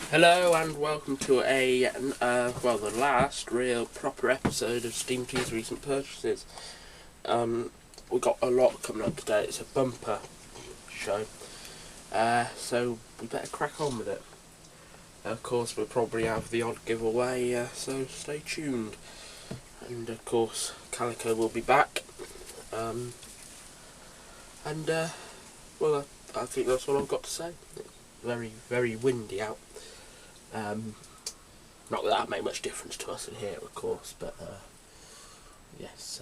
Hello and welcome to the last real proper episode of SteamTeam's recent purchases. We've got a lot coming up today. It's a bumper show, so we better crack on with it. Of course, we'll probably have the odd giveaway, so stay tuned. And of course, Calico will be back. I think that's all I've got to say. It's very, very windy out. Not that that made much difference to us in here, of course, but yes.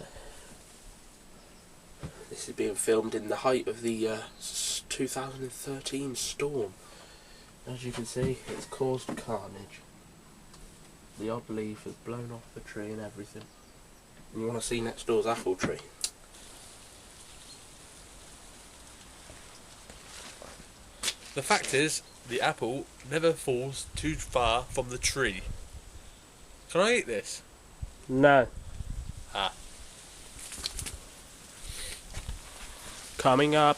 This is being filmed in the height of the 2013 storm. As you can see, it's caused carnage. The odd leaf has blown off the tree and everything. And you want to see next door's apple tree? The fact is, the apple never falls too far from the tree. Can I eat this? No. Ah. Coming up.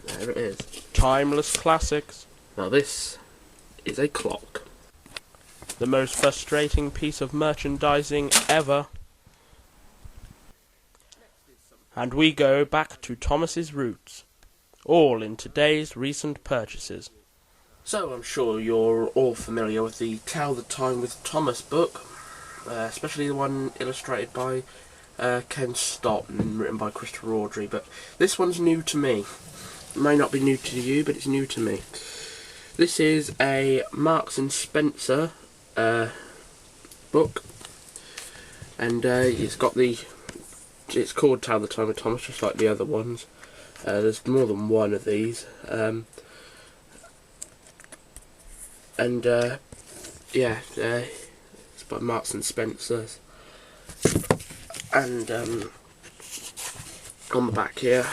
There it is. Timeless classics. Now this is a clock. The most frustrating piece of merchandising ever. And we go back to Thomas's roots. All in today's recent purchases. So I'm sure you're all familiar with the Tell the Time with Thomas book, especially the one illustrated by Ken Stott and written by Christopher Audrey, but this one's new to me. It may not be new to you, but it's new to me. This is a Marks and Spencer book, and it's called Tell the Time with Thomas, just like the other ones. There's more than one of these, it's by Marks and Spencer, and on the back here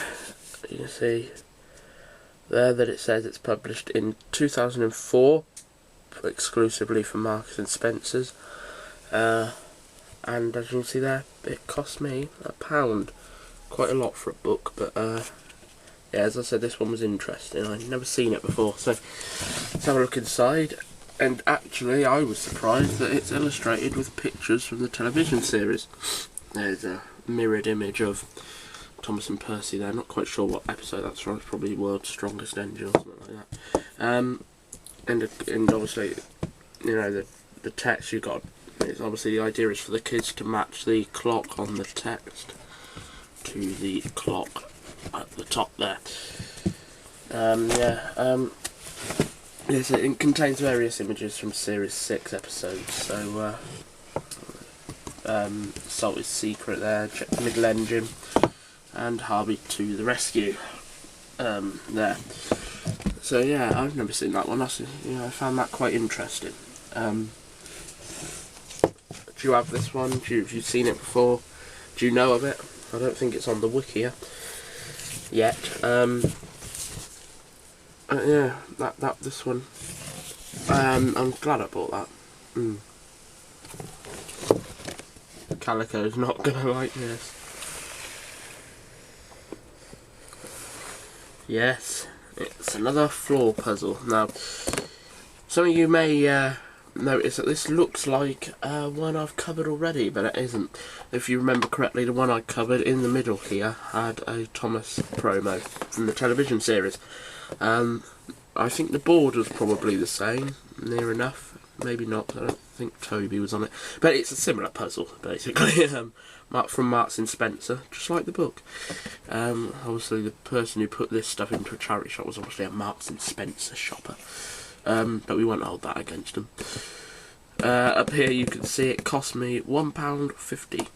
you can see there that it says it's published in 2004 exclusively for Marks and Spencer's, and as you can see there, it cost me £1, quite a lot for a book, but yeah, as I said, this one was interesting. I'd never seen it before, so let's have a look inside. And actually, I was surprised that it's illustrated with pictures from the television series. There's a mirrored image of Thomas and Percy there. Not quite sure what episode that's from. It's probably World's Strongest Engine or something like that. And obviously, you know, the text you got. It's obviously the idea is for the kids to match the clock on the text to the clock at the top there. Yes, it contains various images from Series 6 episodes, so Salty's Secret there, Check the Middle Engine, and Harvey to the Rescue there. So yeah, I've never seen that one. I found that quite interesting. Do you have this one? Have you seen it before? Do you know of it? I don't think it's on the wiki yet. Yeah, this one. I'm glad I bought that. Calico's not gonna like this. Yes, it's another floor puzzle. Now, some of you may notice that this looks like one I've covered already, but it isn't. If you remember correctly, the one I covered in the middle here had a Thomas promo from the television series. I think the board was probably the same, near enough. Maybe not, I don't think Toby was on it. But it's a similar puzzle, basically, from Marks and Spencer, just like the book. Obviously, the person who put this stuff into a charity shop was obviously a Marks and Spencer shopper. But we won't hold that against them. Up here you can see it cost me £1.50.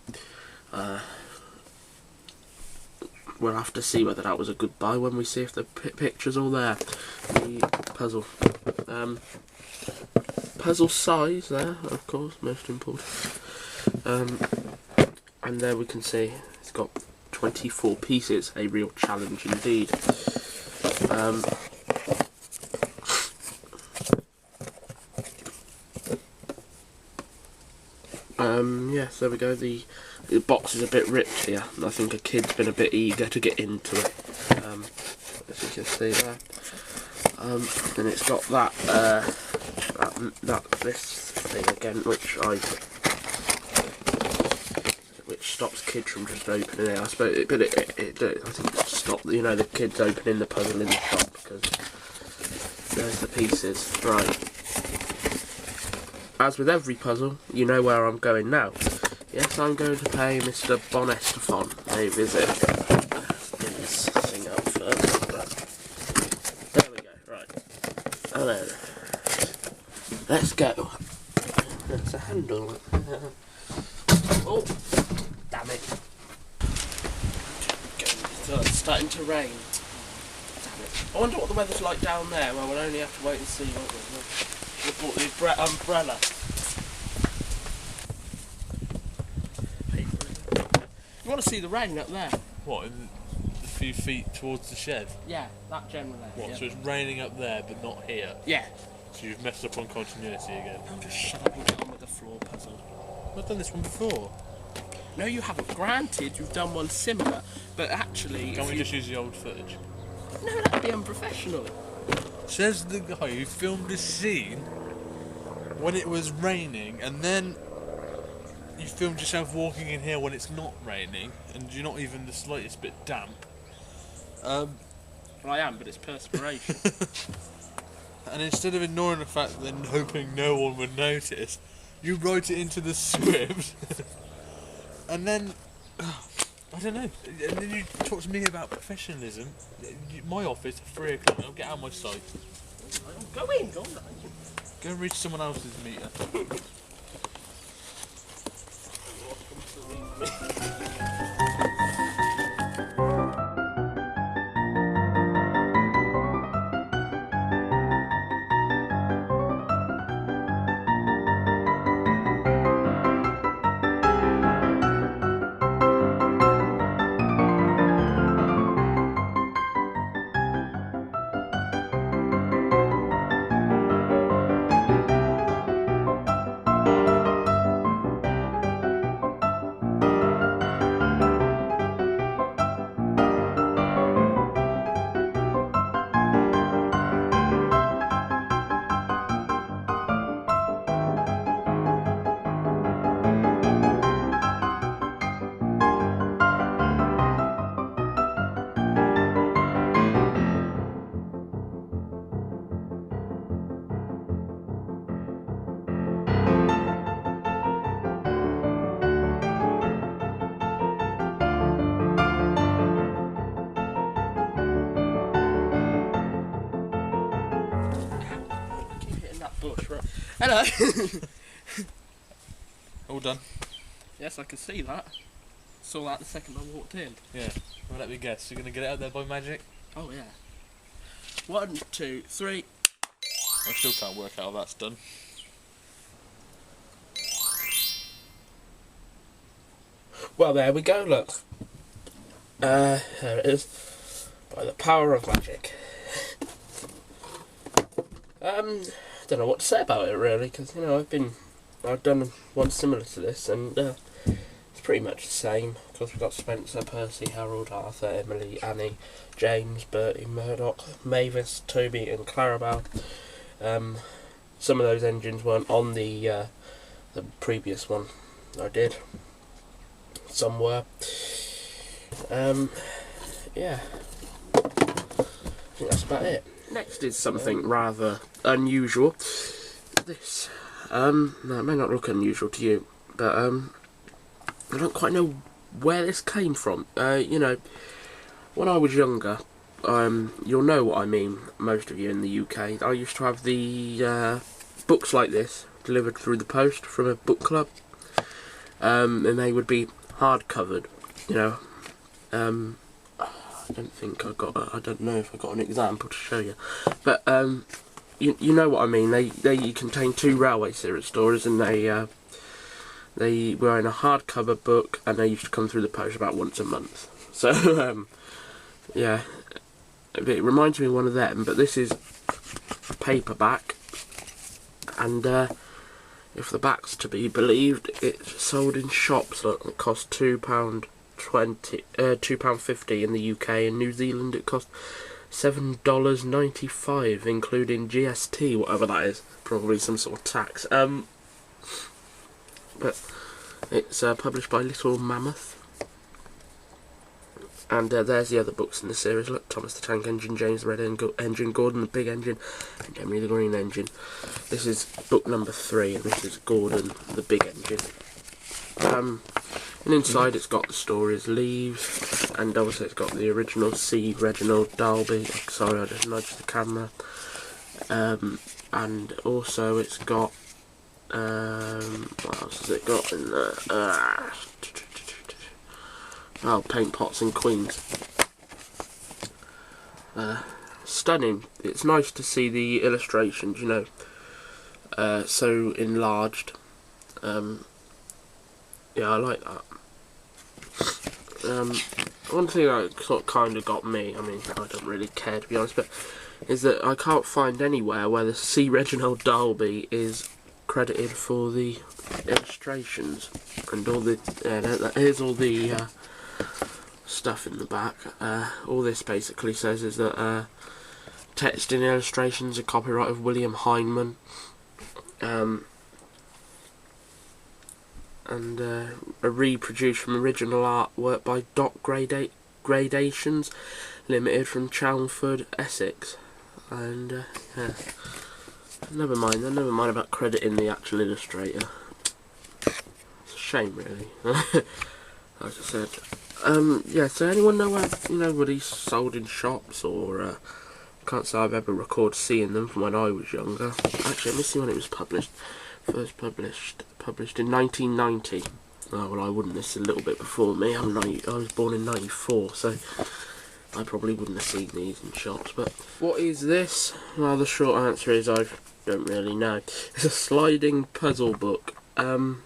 We'll have to see whether that was a good buy when we see if the picture's all there. The puzzle. Puzzle size there, of course, most important. And there we can see it's got 24 pieces, a real challenge indeed. Yes, there we go. The box is a bit ripped here, and I think a kid's been a bit eager to get into it. As you can see there. And it's got that this thing again, which stops kids from just opening it. I suppose, but it I think it stopped, you know, the kids opening the puzzle in the shop, because there's the pieces. Right. As with every puzzle, you know where I'm going now. Yes, I'm going to pay Mr. BonEsterphon a visit. Let's get this thing up first. There we go. Right. Hello. Let's go. There's a handle. Oh, damn it. It's starting to rain. Damn it. I wonder what the weather's like down there. Well, we'll only have to wait and see, won't we? Should have bought the umbrella. You want to see the rain up there? What, in a few feet towards the shed? Yeah, that generally. What, yeah. so it's raining up there but not here? Yeah. So you've messed up on continuity again? Oh, just shut up and get on with the floor puzzle. I've done this one before. No, you haven't. Granted, you've done one similar, but actually... Can't we just use the old footage? No, that'd be unprofessional. Says the guy who filmed this scene when it was raining, and then you filmed yourself walking in here when it's not raining, and you're not even the slightest bit damp. Well, I am, but it's perspiration. And instead of ignoring the fact that then hoping no one would notice, you wrote it into the script, and then I don't know. And then you talk to me about professionalism. My office at 3 o'clock. I'll get out of my sight. Go in, go on. Go and reach someone else's meter. Hello. All done. Yes, I can see that. Saw that the second I walked in. Yeah. Well, let me guess. You're gonna get it out there by magic? Oh yeah. 1, 2, 3. I still can't work out how that's done. Well, there we go. Look. There it is. By the power of magic. Don't know what to say about it really, because you know I've done one similar to this, and it's pretty much the same. Because we've got Spencer, Percy, Harold, Arthur, Emily, Annie, James, Bertie, Murdoch, Mavis, Toby, and Clarabelle. Some of those engines weren't on the previous one I did. Some were. Yeah. I think that's about it. Next is something rather unusual. This. No, it may not look unusual to you, but I don't quite know where this came from. You know, when I was younger, you'll know what I mean, most of you in the UK. I used to have the books like this delivered through the post from a book club, and they would be hard covered. You know, I don't think I don't know if I got an example to show you, but you know what I mean. They contain 2 railway series stories, and they were in a hardcover book, and they used to come through the post about once a month. So yeah, it reminds me of one of them. But this is a paperback, and if the back's to be believed, it's sold in shops. Look, it cost £2.50 in the UK. In New Zealand it cost $7.95, including GST, whatever that is. Probably some sort of tax. But it's published by Little Mammoth. And there's the other books in the series. Look, Thomas the Tank Engine, James the Red Engine, Gordon the Big Engine, and Henry the Green Engine. This is book number 3, and this is Gordon the Big Engine. And inside it's got the stories Leaves, and also it's got the original C. Reginald Dalby. Sorry, I just nudged the camera. And also it's got what else has it got in there? Oh, Paint Pots and Queens. Stunning. It's nice to see the illustrations, you know, so enlarged. Yeah, I like that. One thing that sort of kind of got me, I mean, I don't really care to be honest, but is that I can't find anywhere where the C. Reginald Dalby is credited for the illustrations and all the. Here's all the stuff in the back. All this basically says is that text and illustrations are copyright of William Heinemann. And reproduced from original artwork by Dot Gradations Limited from Chelmsford, Essex. And yeah, never mind about crediting the actual illustrator. It's a shame, really. Like I said. Yeah. So anyone know where what these sold in shops, or can't say I've ever recorded seeing them from when I was younger. Actually, let me see when it was published. First published in 1990. Oh, well, I wouldn't. This is a little bit before me. I was born in 94, so I probably wouldn't have seen these in shops. But what is this? Well, the short answer is I don't really know. It's a sliding puzzle book. Let's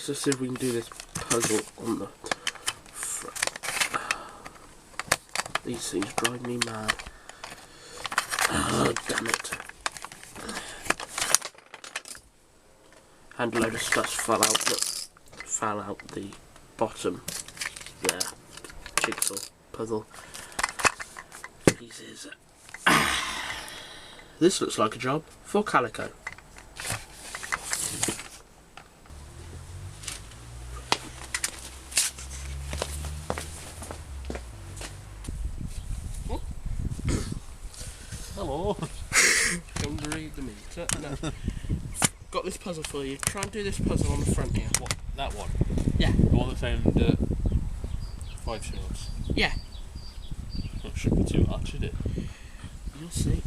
just see if we can do this puzzle on the front. These things drive me mad. Oh, damn it. And a load of stuff fell out the bottom there. Jigsaw puzzle pieces. This looks like a job for Calico. Hello. Come to read the meter. No. Got this puzzle for you. Try and do this puzzle on the front here. What? That one? Yeah. The one that found 5 shards? Yeah. That shouldn't be too hard, should it? You'll see.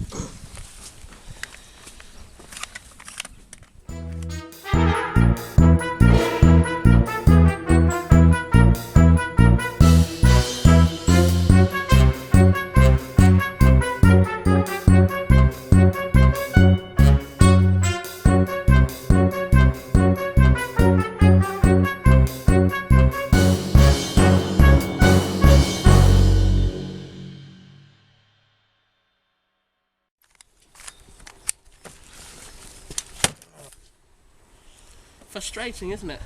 Frustrating, isn't it?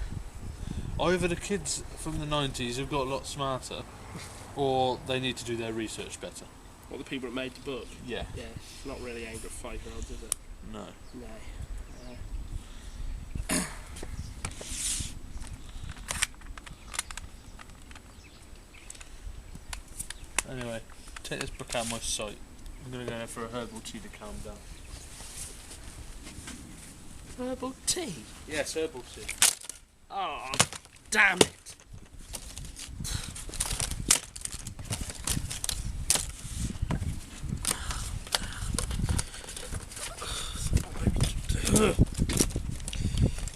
Either the kids from the 90s have got a lot smarter, or they need to do their research better. What, the people that made the book? Yeah. Yeah, it's not really aimed at 5-year-olds, is it? No. No. Anyway, take this book out of my sight. I'm going to go there for a herbal tea to calm down. Herbal tea? Yes, herbal tea. Oh, damn it!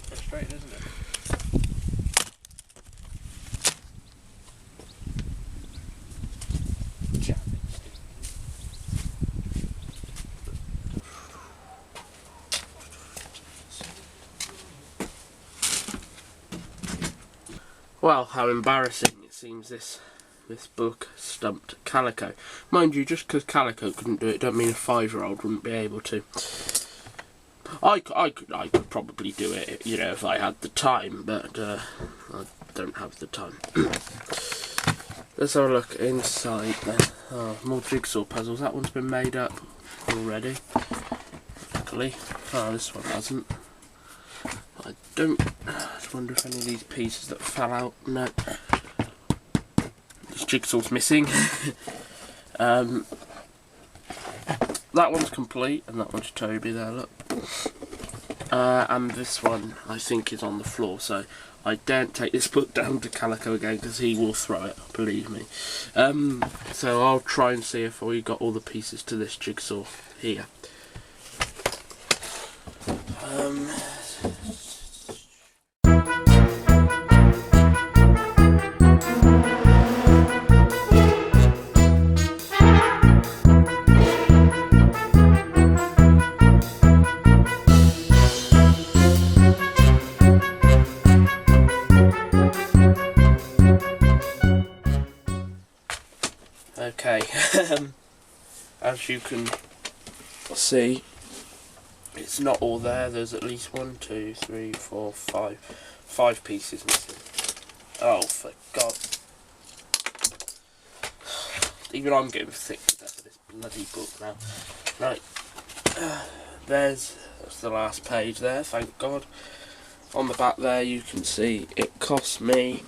Frustrating, isn't it? Well, how embarrassing it seems this book stumped Calico. Mind you, just because Calico couldn't do it, don't mean a 5-year-old wouldn't be able to. I could probably do it, if I had the time, but I don't have the time. Let's have a look inside then. Oh, more jigsaw puzzles. That one's been made up already. Luckily. Oh, this one hasn't. I just wonder if any of these pieces that fell out. No. This jigsaw's missing. That one's complete, and that one's Toby there, look. And this one, I think, is on the floor, so I daren't take this book down to Calico again, because he will throw it, believe me. So I'll try and see if we got all the pieces to this jigsaw here. Okay, as you can see, it's not all there. There's at least 1, 2, 3, 4, 5 pieces missing. Oh, for God. Even I'm getting sick to death of this bloody book now. Right, that's the last page there, thank God. On the back there you can see it cost me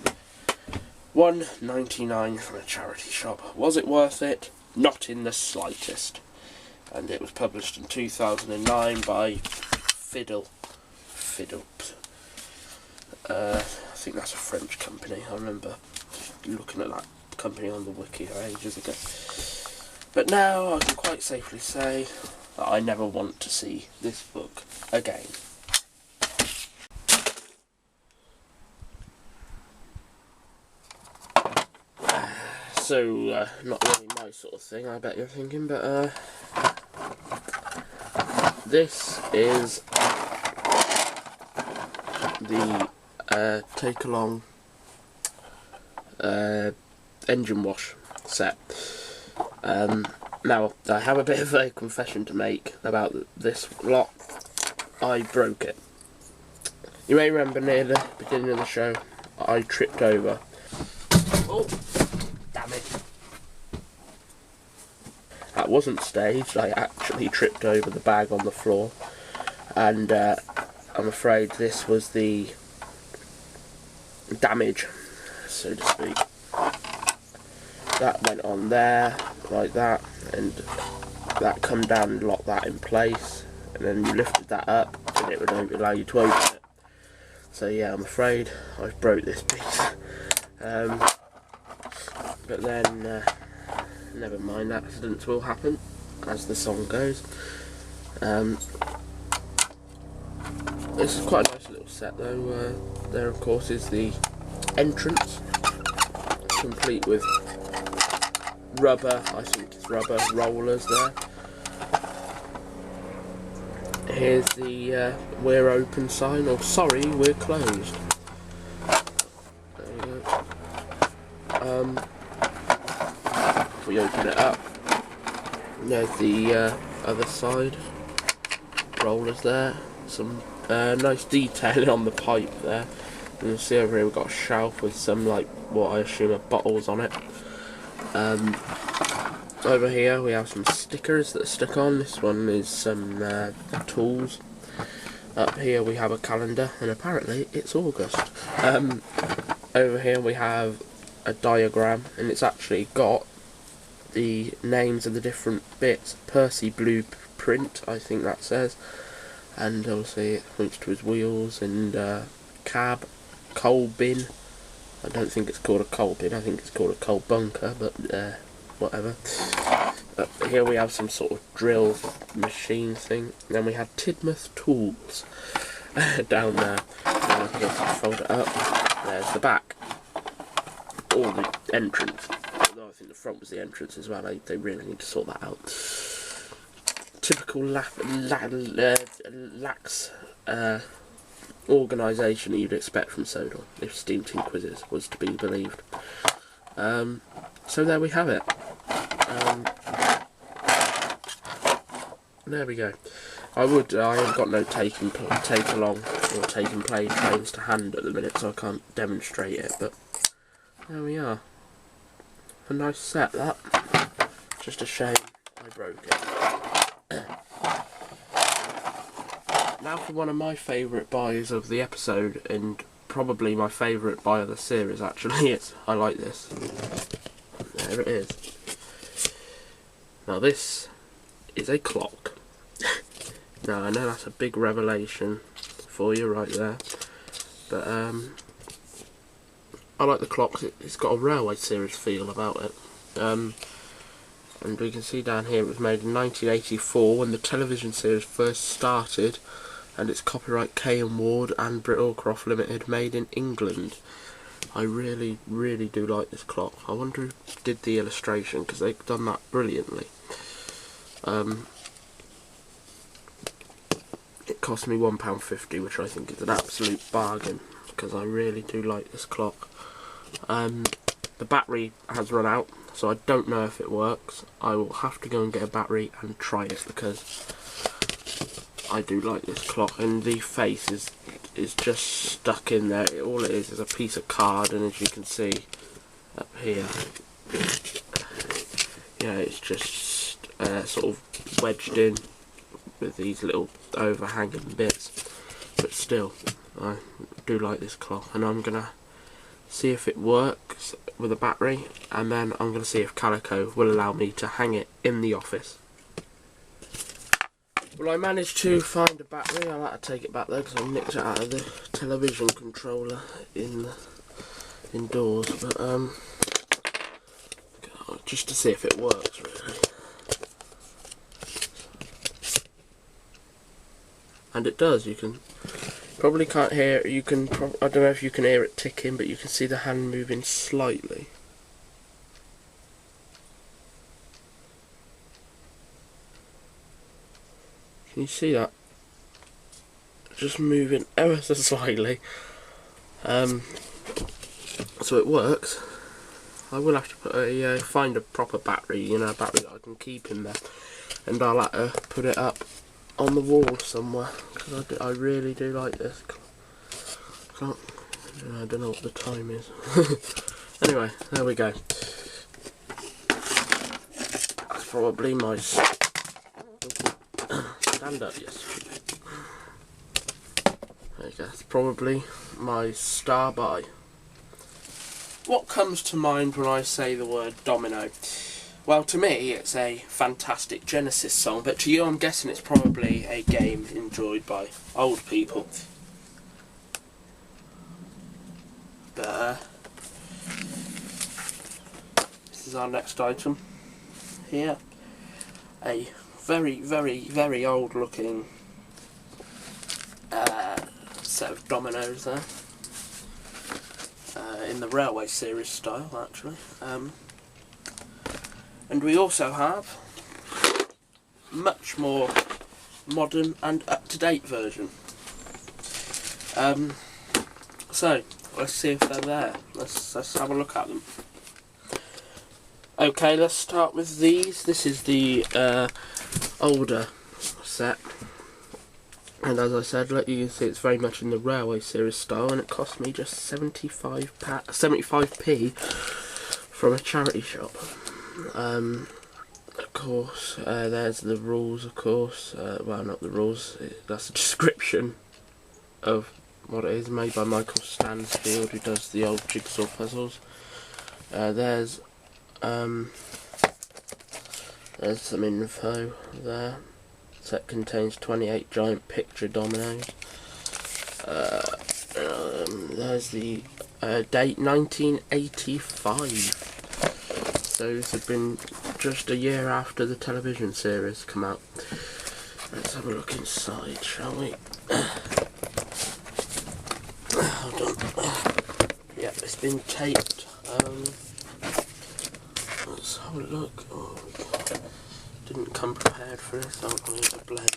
$1.99 from a charity shop. Was it worth it? Not in the slightest. And it was published in 2009 by Fiddle. I think that's a French company. I remember looking at that company on the wiki ages ago. But now I can quite safely say that I never want to see this book again. So, not really my sort of thing, I bet you're thinking, but this is the Take Along engine wash set. Now, I have a bit of a confession to make about this lot. I broke it. You may remember near the beginning of the show, I tripped over. Oh! Damn it. That wasn't staged, I actually tripped over the bag on the floor, and I'm afraid this was the damage, so to speak. That went on there, like that, and that come down and locked that in place, and then you lifted that up, and it would allow you to open it. So yeah, I'm afraid I've broke this piece. But then, never mind, accidents will happen, as the song goes. This is quite a nice little set though. There of course is the entrance, complete with rubber, I think it's rubber rollers there. Here's the we're open sign, or sorry, we're closed. There we go. If we open it up, there's the other side, rollers there, some nice detailing on the pipe there. And you'll see over here we've got a shelf with some, like, what I assume are bottles on it. Over here we have some stickers that are stuck on. This one is some tools. Up here we have a calendar, and apparently it's August. Over here we have a diagram, and it's actually got the names of the different bits. Percy Blueprint, I think that says, and obviously it points to his wheels, and cab, coal bin. I don't think it's called a coal bin, I think it's called a coal bunker, but whatever. Up here we have some sort of drill machine thing. Then we have Tidmouth Tools down there. And I guess fold it up. There's the back. Or the entrance. Although I think the front was the entrance as well. They really need to sort that out. Typical lax organisation that you'd expect from Sodor, if SteamTeam quizzes was to be believed. So there we have it. There we go. I have got no take along or take and play trains to hand at the minute, so I can't demonstrate it, but there we are. A nice set, that. Just a shame I broke it. Now for one of my favourite buys of the episode, and probably my favourite buy of the series actually. I like this. There it is. Now this is a clock. Now I know that's a big revelation for you right there, but I like the clock. It's got a railway series feel about it. And we can see down here it was made in 1984 when the television series first started, and it's copyright K and Ward and Brittlecroft Limited, made in England. I really do like this clock. I wonder who did the illustration, because they've done that brilliantly. It cost me £1.50, which I think is an absolute bargain, because I really do like this clock. The battery has run out, so I don't know if it works. I will have to go and get a battery and try it, because I do like this clock, and the face is just stuck in there. All it is a piece of card, and as you can see up here, yeah, it's just sort of wedged in with these little overhanging bits, but still I do like this clock, and I'm gonna see if it works with a battery, and then I'm gonna see if Calico will allow me to hang it in the office. Well, I managed to find a battery. I'll have to take it back there because I nicked it out of the television controller indoors, but just to see if it works really. And it does. You can probably can't hear. I don't know if you can hear it ticking, but you can see the hand moving slightly. Can you see that? Just moving ever so slightly. So it works. I will have to put find a proper battery, a battery that I can keep in there, and I'll have to put it up on the wall somewhere, because I really do like this. I don't know what the time is. Anyway, there we go. That's probably my stand up, yes. There you go. That's probably my star buy. What comes to mind when I say the word domino? Well, to me it's a fantastic Genesis song, but to you I'm guessing it's probably a game enjoyed by old people. But this is our next item here. A very old looking set of dominoes there. In the railway series style, actually. And we also have much more modern and up-to-date version. So let's see if they're there. Let's have a look at them. Okay, let's start with these. This is the older set, and as I said, you can see it's very much in the railway series style, and it cost me just 75p from a charity shop. Of course, there's the rules, of course. Well, not the rules, that's a description of what it is, made by Michael Stansfield, who does the old jigsaw puzzles. There's some info there. Set contains 28 giant picture dominoes. There's the date 1985. So this had been just a year after the television series come out. Let's have a look inside, shall we? Hold on. Yep, it's been taped. Let's have a look. Oh, didn't come prepared for this. I'm going to use a blade.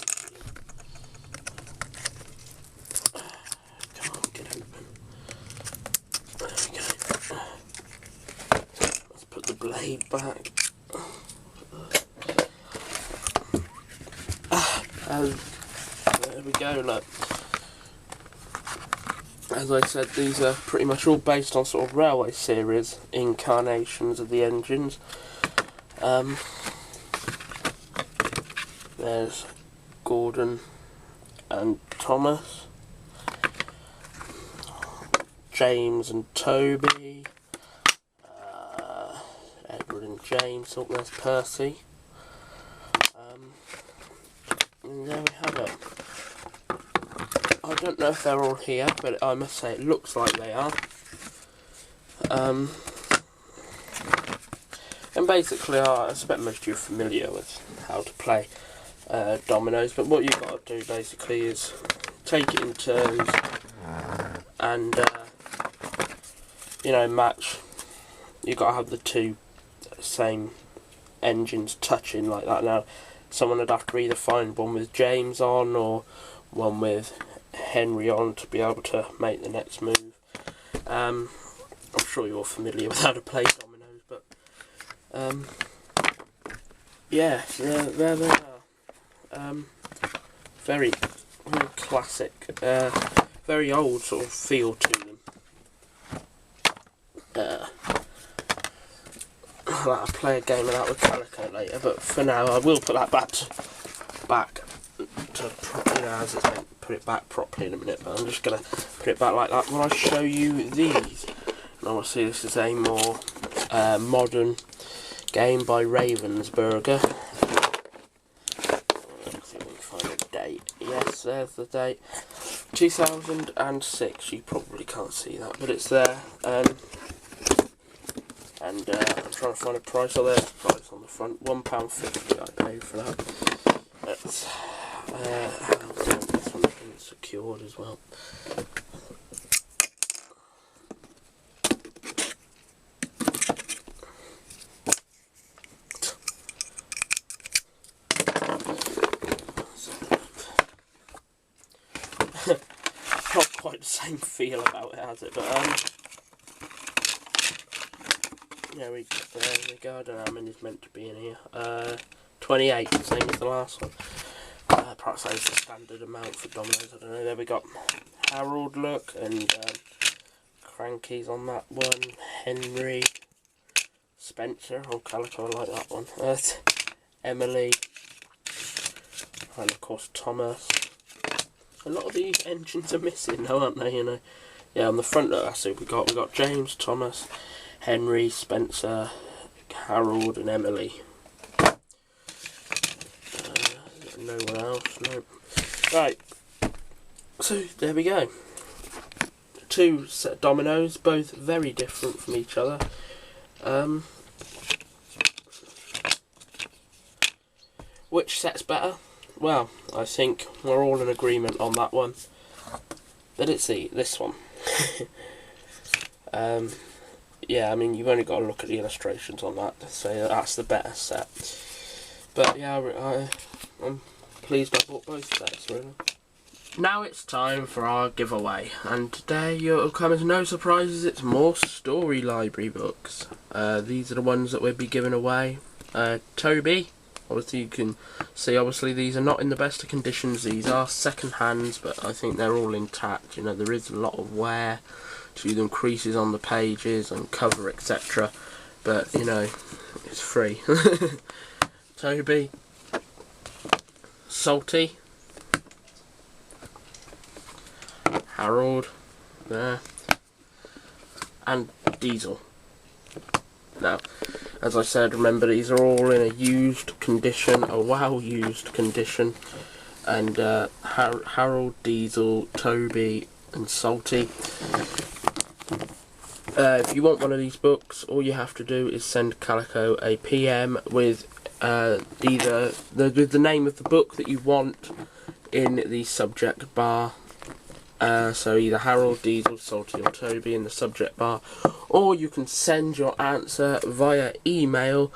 Come on, get open. There we go. Let's put the blade back. There we go, look. as I said, these are pretty much all based on sort of railway series incarnations of the engines. There's Gordon and Thomas, James and Toby, Edward and James. Oh, there's Percy. And there we have it. I don't know if they're all here, but I must say it looks like they are. And basically, I expect most of you are familiar with how to play dominoes, but what you've got to do basically is take it in turns and match. You've got to have the two same engines touching like that. Now, someone would have to either find one with James on or one with Henry on to be able to make the next move. I'm sure you're familiar with how to play dominoes, but yeah, there they are. Very, very classic, very old sort of feel to them. I'll play a game of that with Calico later, but for now I will put that back to as it's meant. Put it back properly in a minute, but I'm just going to put it back like that when I show you these. And obviously this is a more modern game by Ravensburger. Let's see if we can find a date. Yes, there's the date. 2006. You probably can't see that, but it's there. And I'm trying to find a price. Oh, there's the price on the front. £1.50 I paid for that. That's this one's been secured as well. Not quite the same feel about it, has it? But yeah, there we go. I don't know how many's meant to be in here. 28, same as the last one. Perhaps that's the standard amount for dominoes. I don't know. There we got Harold, look, and Cranky's on that one. Henry, Spencer, oh Calico, I like that one. Emily, and of course Thomas. A lot of these engines are missing now, aren't they? Yeah, on the front that's who we got James, Thomas, Henry, Spencer, Harold, and Emily. No one else, no. Right, so there we go. Two set dominoes, both very different from each other. Which set's better? Well, I think we're all in agreement on that one. That it's this one. Yeah, I mean, you've only got to look at the illustrations on that to say that that's the better set. But yeah, I'm pleased I bought both sets, really. Now it's time for our giveaway, and today you'll come as no surprises, it's more story library books. These are the ones that we'll be giving away. Toby, obviously you can see, obviously these are not in the best of conditions, these are second hands, but I think they're all intact. You know, there is a lot of wear to them, creases on the pages and cover, etc. But, you know, it's free. Toby, Salty, Harold, there, and Diesel. Now, as I said, remember these are all in a used condition, a well-used condition, and Harold, Diesel, Toby, and Salty. If you want one of these books, all you have to do is send Calico a PM with either the name of the book that you want in the subject bar. So either Harold, Diesel, Salty or Toby in the subject bar, or you can send your answer via email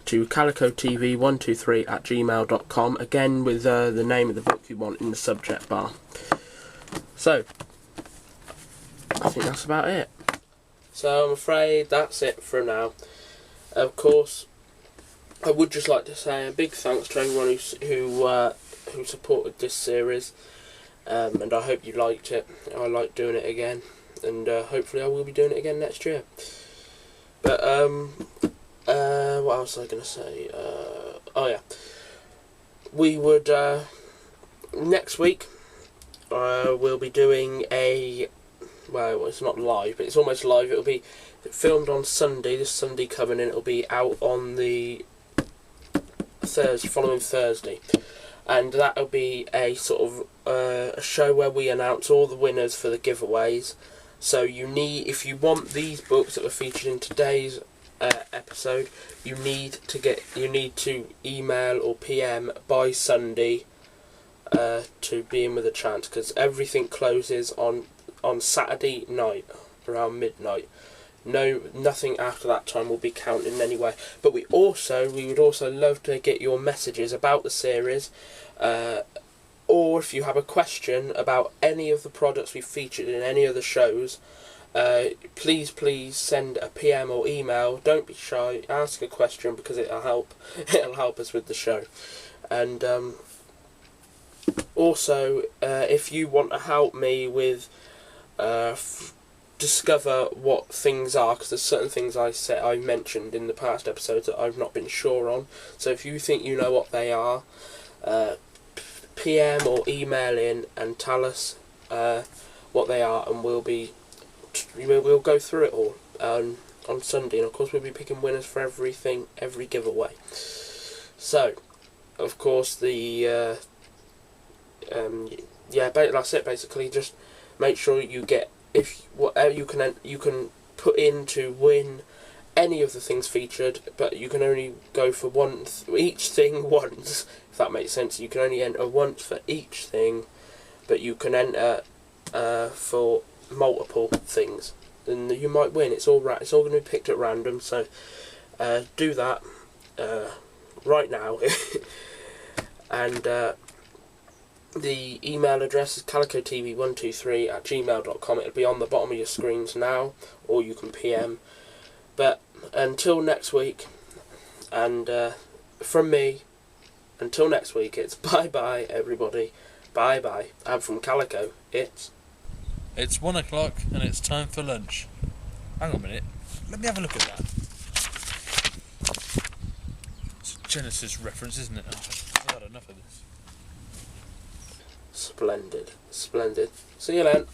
to calicotv123@gmail.com, again with the name of the book you want in the subject bar. So, I think that's about it. So I'm afraid that's it for now. Of course, I would just like to say a big thanks to everyone who supported this series. and I hope you liked it. I like doing it again, and hopefully I will be doing it again next year. But what else was I going to say? Oh yeah, we would next week we'll be doing a, well, it's not live, but it's almost live. It'll be filmed on Sunday. This Sunday coming in, it'll be out on the following Thursday, and that'll be a sort of a show where we announce all the winners for the giveaways. So if you want these books that were featured in today's episode, you need to email or PM by Sunday to be in with a chance, because everything closes on Saturday night around midnight. Nothing after that time will be counted anyway. But we would also love to get your messages about the series, or if you have a question about any of the products we've featured in any of the shows, please send a PM or email. Don't be shy, ask a question, because it'll help us with the show. And also, if you want to help me with discover what things are, because there's certain things I mentioned in the past episodes that I've not been sure on. So if you think you know what they are, PM or email in and tell us what they are, and we'll go through it all on Sunday. And of course we'll be picking winners for every giveaway. So of course that's it basically. Just make sure you get, if whatever you can put in to win any of the things featured, but you can only go for each thing once, if that makes sense. You can only enter once for each thing, but you can enter for multiple things, and you might win. It's all right. It's all going to be picked at random. So do that right now, and. The email address is calicotv123@gmail.com. It'll be on the bottom of your screens now, or you can PM. But until next week, and from me, until next week, it's bye-bye, everybody. Bye-bye. And from Calico, it's 1 o'clock and it's time for lunch. Hang on a minute. Let me have a look at that. It's a Genesis reference, isn't it? Oh, I've had enough of this. Splendid. See you then.